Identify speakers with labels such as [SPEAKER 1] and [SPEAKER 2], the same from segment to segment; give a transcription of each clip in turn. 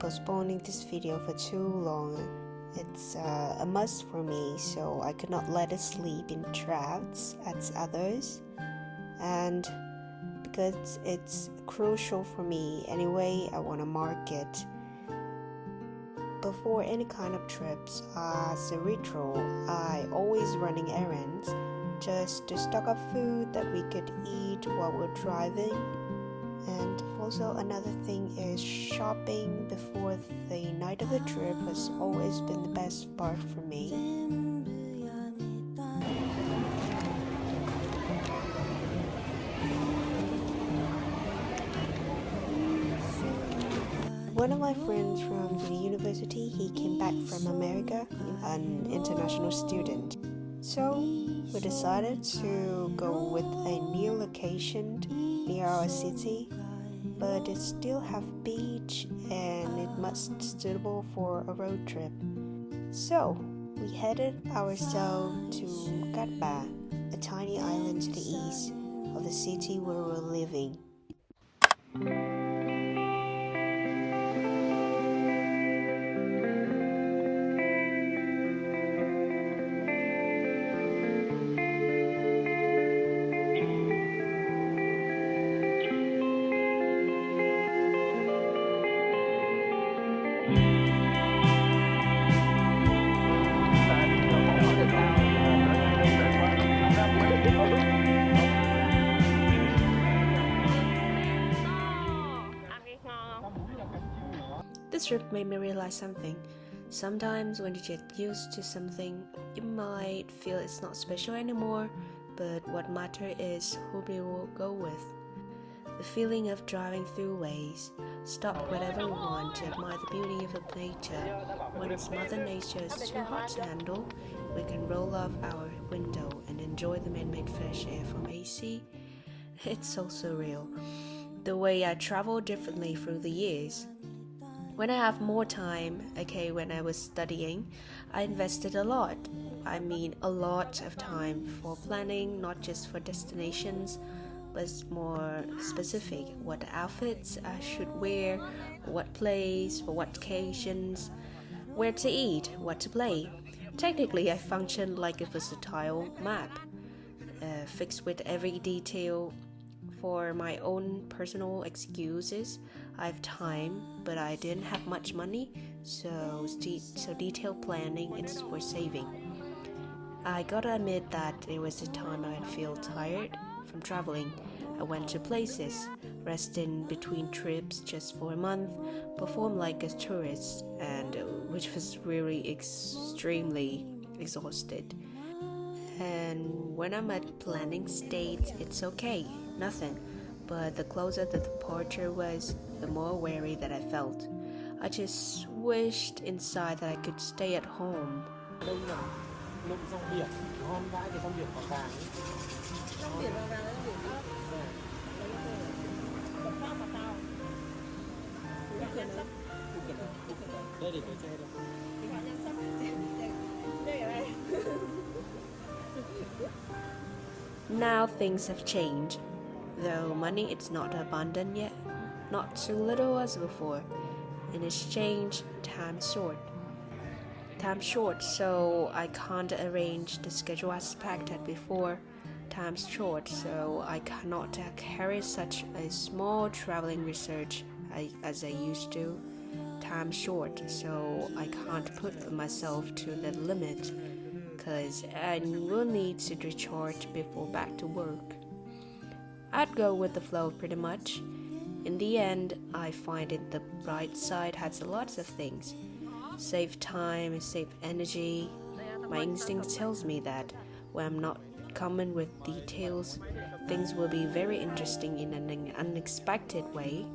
[SPEAKER 1] postponing this video for too long. It's a must for me, so I could not let it sleep in drafts as others. And because it's crucial for me anyway, I want to mark it. Before any kind of trips, as a ritual, I always running errands just to stock up food that we could eat while we're driving. And also another thing is shopping before the night of the trip has always been the best part for me. One of my friends from the university, he came back from America, an international student. So we decided to go with a new location near our city, but it still have beach and it must suitable for a road trip. So we headed ourselves to ghép, a tiny island to the east of the city where we're living. This trip made me realize something. Sometimes when you get used to something, you might feel it's not special anymore, but what matters is who we will go with. The feeling of driving through ways, stop whatever we want to admire the beauty of the nature. Once Mother Nature is too hot to handle, we can roll off our window and enjoy the man-made fresh air from AC. It's so surreal. The way I travel differently through the years. When I have more time, when I was studying, I invested a lot. I mean a lot of time for planning, not just for destinations, but more specific. What outfits I should wear, what place, for what occasions, where to eat, what to play. Technically, I functioned like it was a tile map, fixed with every detail. For my own personal excuses, I have time, but I didn't have much money, so detailed planning is worth saving. I gotta admit that it was a time I feel tired from traveling. I went to places, rested between trips just for a month, performed like a tourist, and which was really extremely exhausted. And when I'm at planning state, it's okay, nothing. But the closer the departure was, the more weary that I felt. I just wished inside that I could stay at home. Now things have changed. Though money is not abundant yet, not too little as before. In exchange, time short. Time short, so I can't arrange the schedule as packed as before. Time short, so I cannot carry such a small traveling research as I used to. Time short, so I can't put myself to the limit, cause I will need to recharge before back to work. I'd go with the flow pretty much. In the end, I find it the bright side has lots of things. Save time, save energy. My instinct tells me that when I'm not coming with details, things will be very interesting in an unexpected way.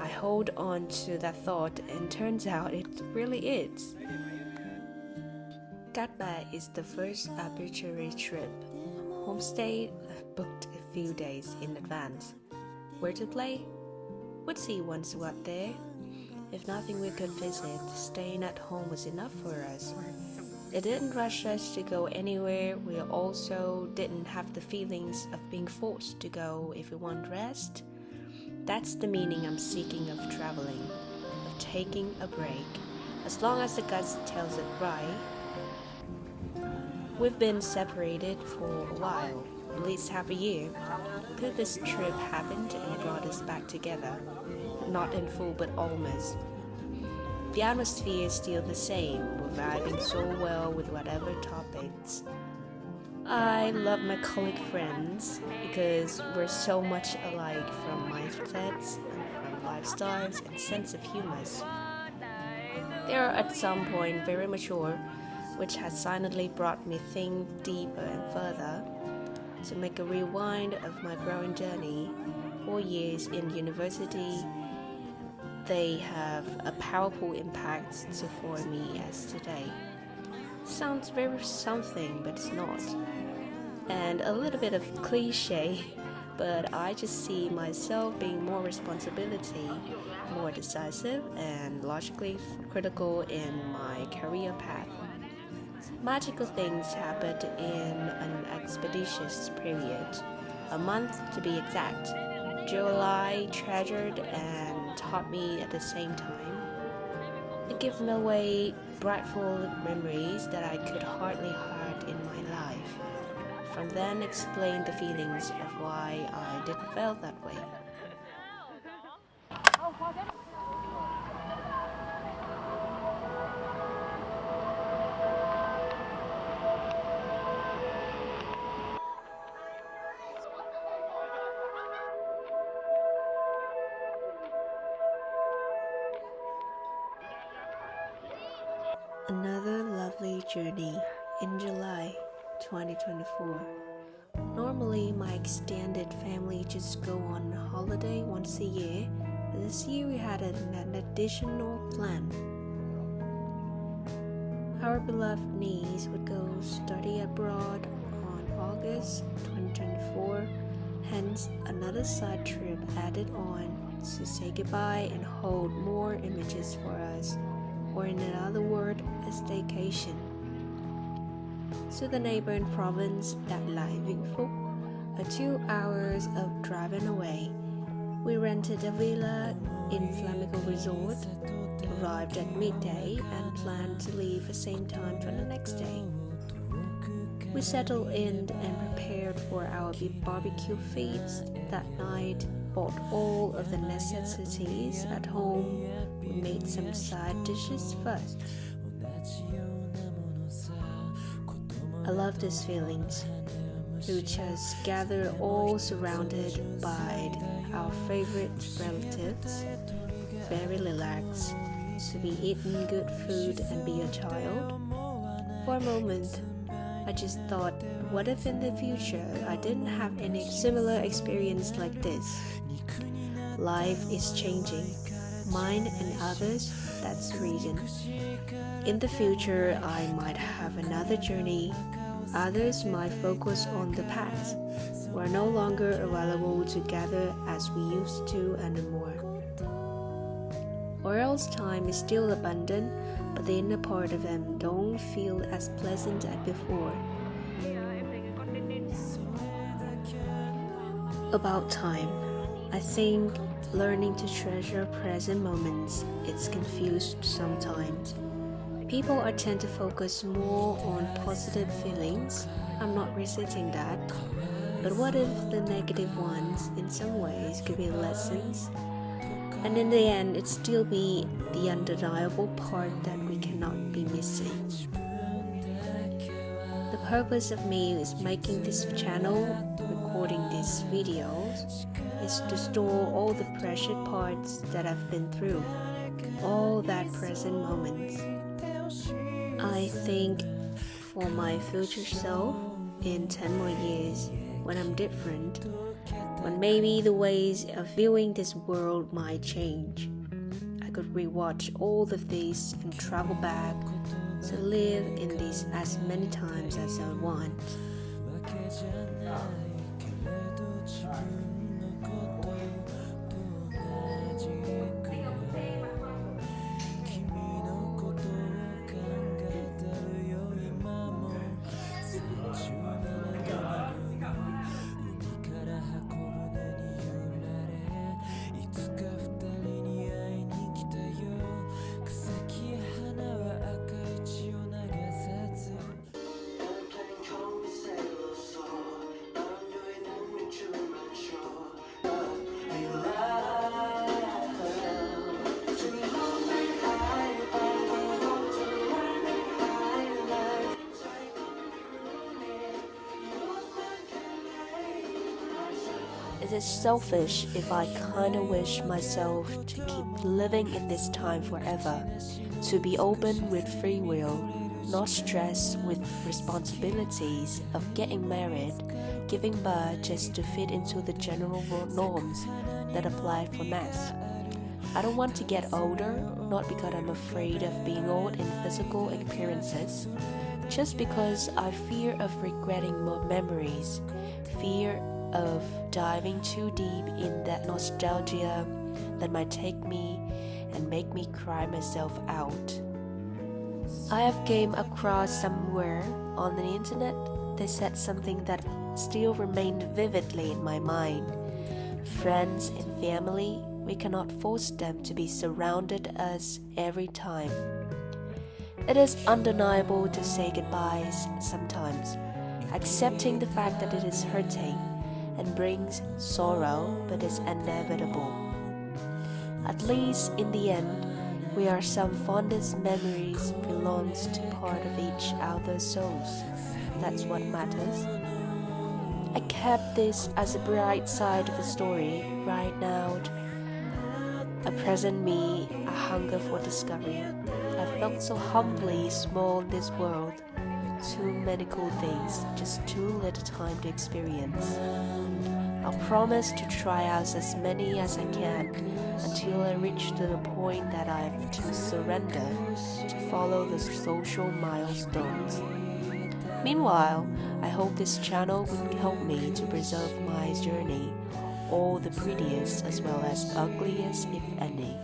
[SPEAKER 1] I hold on to that thought and turns out it really is. ghép is the first arbitrary trip. Homestay booked a few days in advance. Where to play? We'd see once we got there. If nothing we could visit, staying at home was enough for us. It didn't rush us to go anywhere. We also didn't have the feelings of being forced to go if we want rest. That's the meaning I'm seeking of traveling, of taking a break, as long as the gut tells it right. We've been separated for a while, at least half a year. Till this trip happened and brought us back together. Not in full, but almost. The atmosphere is still the same. We're vibing so well with whatever topics. I love my colleague friends because we're so much alike from mindsets, from lifestyles, and sense of humor. They are at some point very mature, which has silently brought me think deeper and further. To make a rewind of my growing journey, 4 years in university, they have a powerful impact to form me as today. Sounds very something, but it's not. And a little bit of cliche, but I just see myself being more responsibility, more decisive, and logically critical in my career path. Magical things happened in an expeditious period, a month to be exact. July treasured and taught me at the same time. It gave me away brightful memories that I could hardly hide in my life. From then explained the feelings of why I didn't feel that way. Another lovely journey in July 2024. Normally, my extended family just go on holiday once a year, but this year we had an additional plan. Our beloved niece would go study abroad on August 2024, hence another side trip added on to say goodbye and hold more images for us, or in another word, a staycation. To the neighboring province, Đà Lạt, Vĩnh Phúc, 2 hours of driving away. We rented a villa in Flamingo Resort, arrived at midday, and planned to leave the same time for the next day. We settled in and prepared for our barbecue feast that night, bought all of the necessities at home. We made some side dishes first. I love these feelings. We would just gather all surrounded by our favorite relatives, very relaxed, to be eating good food and be a child. For a moment, I just thought, what if in the future I didn't have any similar experience like this? Life is changing, mine and others, that's the reason. In the future, I might have another journey. Others might focus on the past. We're no longer available together as we used to anymore. Or else time is still abundant, but the inner part of them don't feel as pleasant as before. About time, I think learning to treasure present moments, it's confused sometimes. People are tend to focus more on positive feelings. I'm not resisting that. But what if the negative ones in some ways could be lessons? And in the end, it still be the undeniable part that we cannot be missing. The purpose of me is making this channel, recording these videos, is to store all the precious parts that I've been through, all that present moments. I think for my future self, in 10 more years, when I'm different, when maybe the ways of viewing this world might change, I could rewatch all of these and travel back to live in these as many times as I want. Is it selfish if I kinda wish myself to keep living in this time forever? To be open with free will, not stressed with responsibilities of getting married, giving birth just to fit into the general norms that apply for mass. I don't want to get older, not because I'm afraid of being old in physical appearances, just because I fear of regretting more memories, fear of diving too deep in that nostalgia that might take me and make me cry myself out. I have came across somewhere on the internet, they said something that still remained vividly in my mind. Friends and family, we cannot force them to be surrounded us every time. It is undeniable to say goodbyes sometimes, accepting the fact that it is hurting and brings sorrow, but is inevitable. At least in the end, we are some fondest memories belongs to part of each other's souls. That's what matters. I kept this as a bright side of the story. Right now, a present me, a hunger for discovery. I felt so humbly small in this world. Too many cool things, just too little time to experience. I'll promise to try out as many as I can until I reach to the point that I have to surrender to follow the social milestones. Meanwhile, I hope this channel will help me to preserve my journey, all the prettiest as well as ugliest if any.